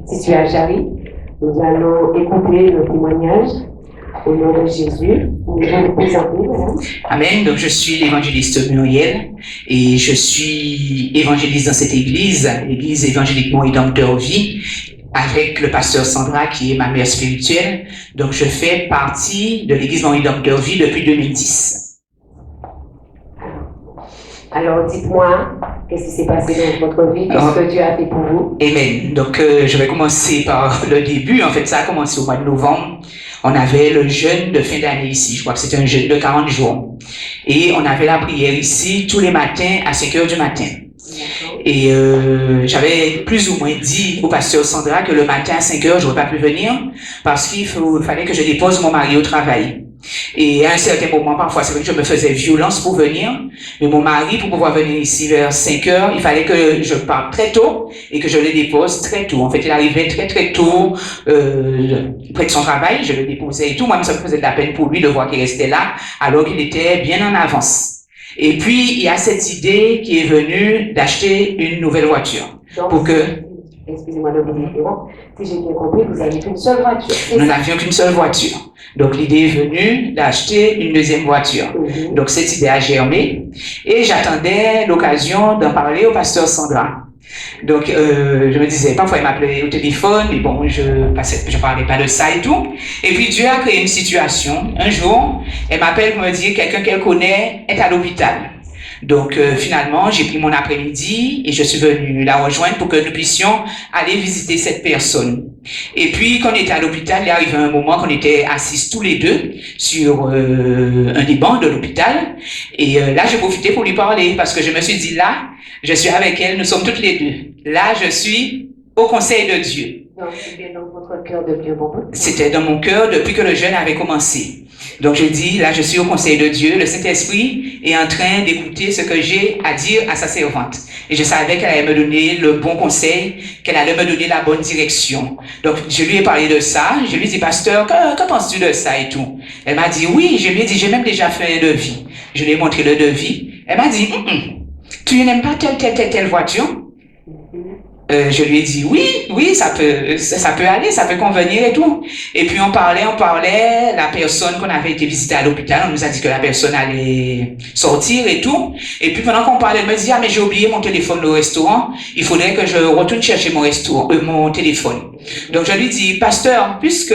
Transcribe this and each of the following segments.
Si tu as Jarry, nous allons écouter le témoignage au nom de Jésus. Nous allons vous présenter, madame. Amen. Donc, je suis l'évangéliste Muriel et je suis évangéliste dans cette église, l'église évangélique Mon Rédempteur Vie, avec le pasteur Sandra qui est ma mère spirituelle. Donc, je fais partie de l'église Mon Rédempteur Vie depuis 2010. Alors, dites-moi, qu'est-ce qui s'est passé dans votre vie? Qu'est-ce que Dieu a fait pour vous? Amen. Donc, je vais commencer par le début. En fait, ça a commencé au mois de novembre. On avait le jeûne de fin d'année ici. Je crois que c'était un jeûne de 40 jours. Et on avait la prière ici tous les matins à 5 heures du matin. Et j'avais plus ou moins dit au pasteur Sandra que le matin à 5 heures, je n'aurais pas pu venir parce qu'il fallait que je dépose mon mari au travail. Et à un certain moment, parfois, c'est vrai que je me faisais violence pour venir, mais mon mari, pour pouvoir venir ici vers 5 heures, il fallait que je parte très tôt et que je le dépose très tôt. En fait, il arrivait très très tôt près de son travail, je le déposais et tout. Moi, ça me faisait de la peine pour lui de voir qu'il restait là, alors qu'il était bien en avance. Et puis, il y a cette idée qui est venue d'acheter une nouvelle voiture. Donc, pour que... Excusez-moi de vous interrompre. Si j'ai bien compris, vous n'avez qu'une seule voiture. Nous n'avions qu'une seule voiture. Donc, l'idée est venue d'acheter une deuxième voiture. Donc, cette idée a germé. Et j'attendais l'occasion d'en parler au pasteur Sandra. Donc, je me disais, parfois il m'appelait au téléphone, mais bon, je parlais pas de ça et tout. Et puis, Dieu a créé une situation. Un jour, elle m'appelle pour me dire que quelqu'un qu'elle connaît est à l'hôpital. Donc, finalement, j'ai pris mon après-midi et je suis venue la rejoindre pour que nous puissions aller visiter cette personne. Et puis, quand on était à l'hôpital, il arrivait un moment qu'on était assis tous les deux sur un des bancs de l'hôpital. Et là, j'ai profité pour lui parler parce que je me suis dit, là, je suis avec elle, nous sommes toutes les deux. Là, je suis au conseil de Dieu. Donc, c'était dans votre cœur depuis un bon bout? C'était dans mon cœur depuis que le jeûne avait commencé. Donc, je dis, là, je suis au conseil de Dieu. Le Saint-Esprit est en train d'écouter ce que j'ai à dire à sa servante. Et je savais qu'elle allait me donner le bon conseil, qu'elle allait me donner la bonne direction. Donc, je lui ai parlé de ça. Je lui ai dit, pasteur, que penses-tu de ça et tout? Elle m'a dit, oui. Je lui ai dit, j'ai même déjà fait un devis. Je lui ai montré le devis. Elle m'a dit, tu n'aimes pas telle voiture? Je lui ai dit oui, ça peut aller, ça peut convenir et tout. Et puis on parlait, la personne qu'on avait été visiter à l'hôpital, on nous a dit que la personne allait sortir et tout. Et puis pendant qu'on parlait, elle me dit, mais j'ai oublié mon téléphone au restaurant, il faudrait que je retourne chercher mon téléphone. Donc je lui dis, pasteur, puisque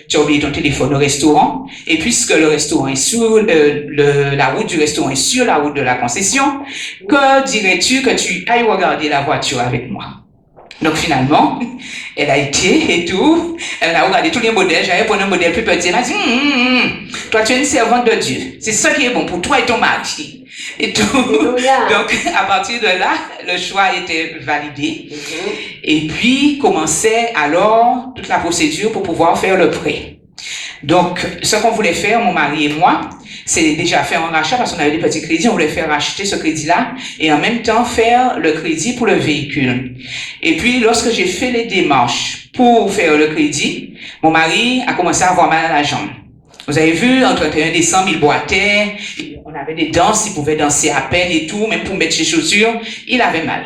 tu as oublié ton téléphone au restaurant, et puisque le restaurant est sur, la route du restaurant est sur la route de la concession, que dirais-tu que tu ailles regarder la voiture avec moi? Donc finalement, elle a été et tout, elle a regardé tous les modèles, j'avais pris un modèle plus petit, elle m'a dit, toi tu es une servante de Dieu, c'est ça qui est bon pour toi et ton mari. Et tout. Donc à partir de là, le choix était validé. Et puis commençait alors toute la procédure pour pouvoir faire le prêt. Donc ce qu'on voulait faire, mon mari et moi, c'est déjà faire un rachat parce qu'on avait des petits crédits, on voulait faire racheter ce crédit-là et en même temps faire le crédit pour le véhicule. Et puis, lorsque j'ai fait les démarches pour faire le crédit, mon mari a commencé à avoir mal à la jambe. Vous avez vu, en 31 décembre, il boitait, on avait des danses, il pouvait danser à peine et tout, même pour mettre ses chaussures, il avait mal.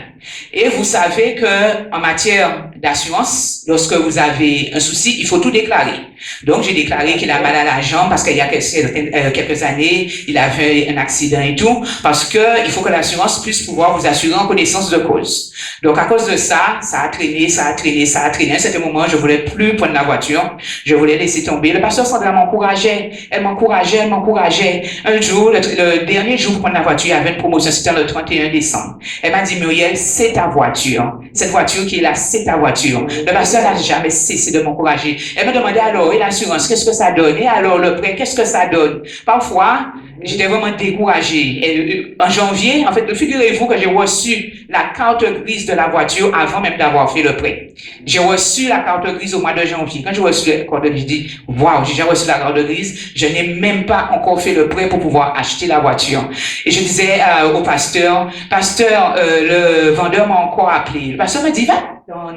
Et vous savez que en matière d'assurance, lorsque vous avez un souci, il faut tout déclarer. Donc, j'ai déclaré qu'il a mal à la jambe parce qu'il y a quelques années, il avait un accident et tout, parce que il faut que l'assurance puisse pouvoir vous assurer en connaissance de cause. Donc, à cause de ça, ça a traîné. À un certain moment, je voulais plus prendre la voiture. Je voulais laisser tomber. Le pasteur Sandra m'encourageait. Elle m'encourageait. Un jour, le dernier jour pour prendre la voiture, il y avait une promotion, c'était le 31 décembre. Elle m'a dit, Muriel, c'est ta voiture. Cette voiture qui est là, c'est ta voiture. Le pasteur n'a jamais cessé de m'encourager. Elle me demandait alors, et l'assurance, qu'est-ce que ça donne? Et alors, le prêt, qu'est-ce que ça donne? Parfois, j'étais vraiment découragée. Et, en janvier, en fait, figurez-vous que j'ai reçu la carte grise de la voiture avant même d'avoir fait le prêt. J'ai reçu la carte grise au mois de janvier. Quand j'ai reçu la carte grise, j'ai dit, waouh, j'ai déjà reçu la carte grise. Je n'ai même pas encore fait le prêt pour pouvoir acheter la voiture. Et je disais au pasteur, le vendeur m'a encore appelé. Le pasteur m'a dit, va,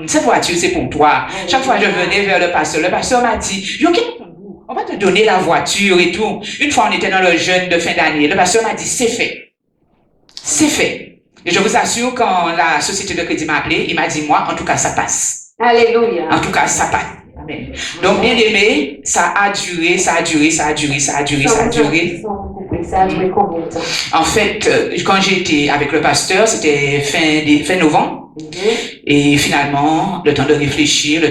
cette voiture, c'est pour toi. Chaque fois que je venais vers le pasteur m'a dit, on va te donner la voiture et tout. Une fois, on était dans le jeûne de fin d'année. Le pasteur m'a dit, c'est fait. C'est fait. Et je vous assure, quand la société de crédit m'a appelé, il m'a dit, moi, en tout cas, ça passe. Alléluia. En tout cas, ça pas. Amen. Donc, bien aimé, ça a duré. Ça a duré combien de temps? En fait, quand j'étais avec le pasteur, c'était fin novembre. Et finalement, le temps de réfléchir,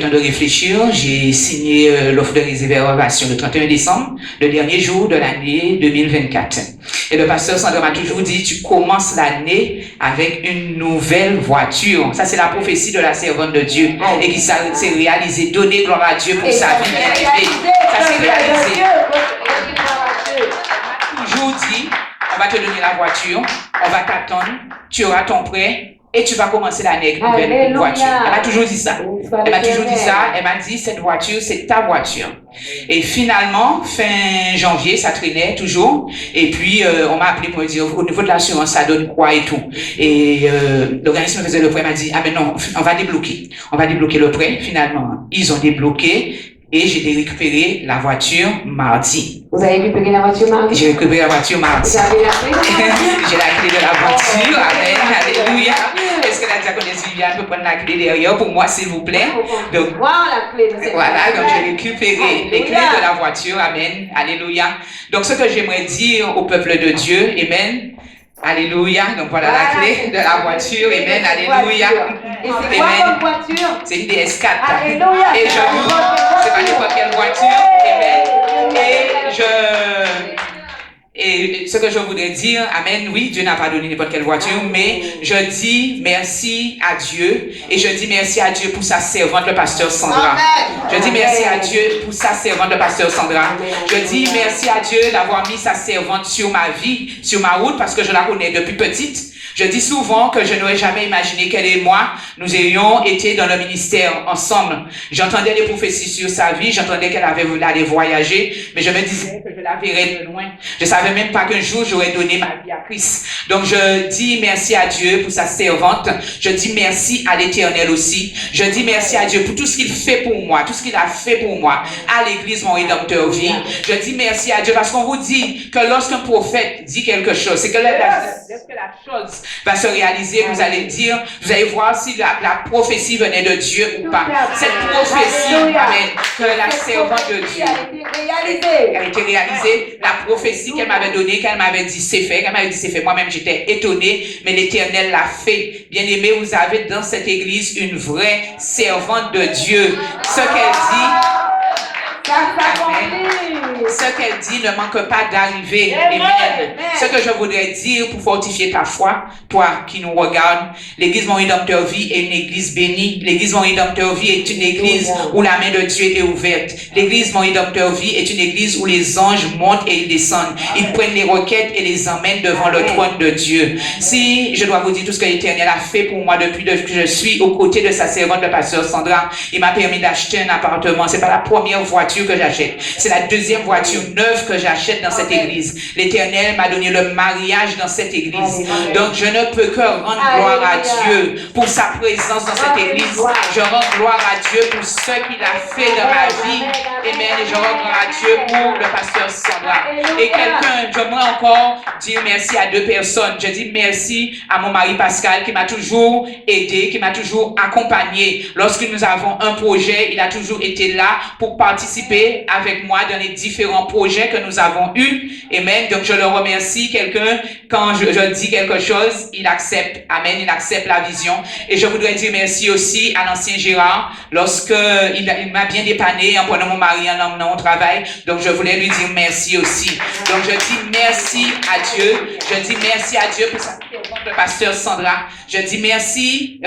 j'ai signé l'offre de réservation le 31 décembre, le dernier jour de l'année 2024. Et le pasteur Sandra m'a toujours dit, tu commences l'année avec une nouvelle voiture. Ça, c'est la prophétie de la servante de Dieu. Et qui s'est réalisée. Donner gloire à Dieu pour sa vie bien-aimée. Ça s'est réalisé. Toujours dit, on va te donner la voiture, on va t'attendre, tu auras ton prêt. Et tu vas commencer l'année avec une nouvelle voiture. Elle m'a toujours dit ça. Elle m'a dit, cette voiture, c'est ta voiture. Et finalement, fin janvier, ça traînait toujours. Et puis, on m'a appelé pour me dire, au niveau de l'assurance, ça donne quoi et tout. Et l'organisme faisait le prêt, m'a dit, ah ben non, on va débloquer. On va débloquer le prêt. Finalement, ils ont débloqué. Et j'ai récupéré la voiture mardi. Vous avez récupéré la voiture mardi? J'ai récupéré la voiture mardi. Vous avez la clé? J'ai la clé de la voiture. Amen. Alléluia. Est-ce que la diaconesse Viviane peut prendre la clé derrière pour moi, s'il vous plaît? Donc, la clé de cette voilà, donc j'ai récupéré les clés de la voiture. Amen. Alléluia. Donc, ce que j'aimerais dire au peuple de Dieu, amen. Alléluia. Donc voilà la clé de la voiture. Amen. Alléluia. Et c'est quoi votre voiture? C'est une DS4. Alléluia. Et c'est pas n'importe quelle voiture. Amen. Et ce que je voudrais dire, amen, oui, Dieu n'a pas donné n'importe quelle voiture, mais je dis merci à Dieu et je dis merci à Dieu pour sa servante, le pasteur Sandra. Je dis merci à Dieu pour sa servante, le pasteur Sandra. Je dis merci à Dieu d'avoir mis sa servante sur ma vie, sur ma route, parce que je la connais depuis petite. Je dis souvent que je n'aurais jamais imaginé qu'elle et moi, nous ayons été dans le ministère ensemble. J'entendais des prophéties sur sa vie, j'entendais qu'elle avait voulu aller voyager, mais je me disais que je la verrais de loin. Je savais même pas qu'un jour j'aurais donné ma vie à Christ. Donc je dis merci à Dieu pour sa servante. Je dis merci à l'Éternel aussi. Je dis merci à Dieu pour tout ce qu'il fait pour moi, tout ce qu'il a fait pour moi à l'église Mon Rédempteur Vie. Je dis merci à Dieu parce qu'on vous dit que lorsqu'un prophète dit quelque chose, c'est que la chose va se réaliser, vous allez dire, vous allez voir si la prophétie venait de Dieu ou pas. Cette prophétie, amen, que la servante de Dieu a été réalisée, la prophétie qu'elle m'avait donnée, qu'elle m'avait dit c'est fait, moi-même j'étais étonnée, mais l'Éternel l'a fait. Bien aimé, vous avez dans cette église une vraie servante de Dieu. Ce qu'elle dit, ce qu'elle dit ne manque pas d'arriver. Amen. Ce que je voudrais dire pour fortifier ta foi, toi qui nous regardes, l'église Mon Rédempteur Vie est une église bénie. L'église Mon Rédempteur Vie est une église où la main de Dieu est ouverte. L'église Mon Rédempteur Vie est une église où les anges montent et ils descendent. Ils prennent les requêtes et les emmènent devant le trône de Dieu. Si je dois vous dire tout ce que l'Éternel a fait pour moi depuis que je suis aux côtés de sa servante, le pasteur Sandra, il m'a permis d'acheter un appartement. C'est pas la première voiture que j'achète. C'est la deuxième voiture neuve que j'achète dans cette église. L'Éternel m'a donné le mariage dans cette église. Donc je ne peux que rendre gloire à Dieu pour sa présence dans cette église. Je rends gloire à Dieu pour ce qu'il a fait dans ma vie. Amen. Et je rends gloire à Dieu pour le pasteur Sandra. Et j'aimerais encore dire merci à deux personnes. Je dis merci à mon mari Pascal qui m'a toujours aidé, qui m'a toujours accompagné. Lorsque nous avons un projet, il a toujours été là pour participer avec moi dans les différents projets que nous avons eus. Amen. Donc je le remercie. Quand je dis quelque chose, il accepte. Amen. Il accepte la vision. Et je voudrais dire merci aussi à l'ancien Gérard il m'a bien dépanné en prenant mon mari en l'emmenant au travail. Donc je voulais lui dire merci aussi. Donc je dis merci à Dieu. Je dis merci à Dieu pour sa servante, le pasteur Sandra. Je dis merci,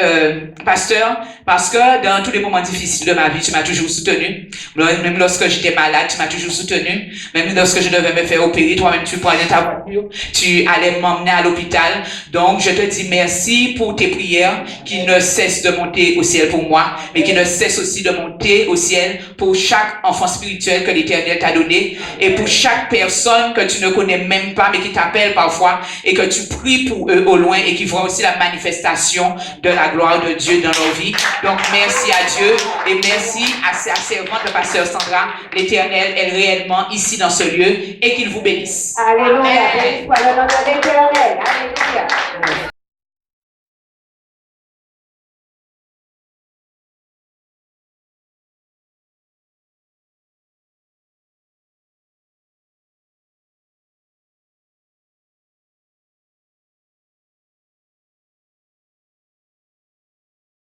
pasteur, parce que dans tous les moments difficiles de ma vie, tu m'as toujours soutenu. Même lorsque j'étais malade, tu m'as toujours soutenu. Même lorsque je devais me faire opérer, toi-même tu prenais ta voiture, tu allais m'emmener à l'hôpital. Donc je te dis merci pour tes prières qui ne cessent de monter au ciel pour moi, mais qui ne cessent aussi de monter au ciel pour chaque enfant spirituel que l'Éternel t'a donné et pour chaque personne que tu ne connais même pas, mais qui t'appelle parfois et que tu pries pour eux au loin et qui voient aussi la manifestation de la gloire de Dieu dans leur vie. Donc merci à Dieu et merci à sa servante, le pasteur Sandra. L'Éternel est réellement ici dans ce lieu et qu'il vous bénisse. Alléluia. Alléluia.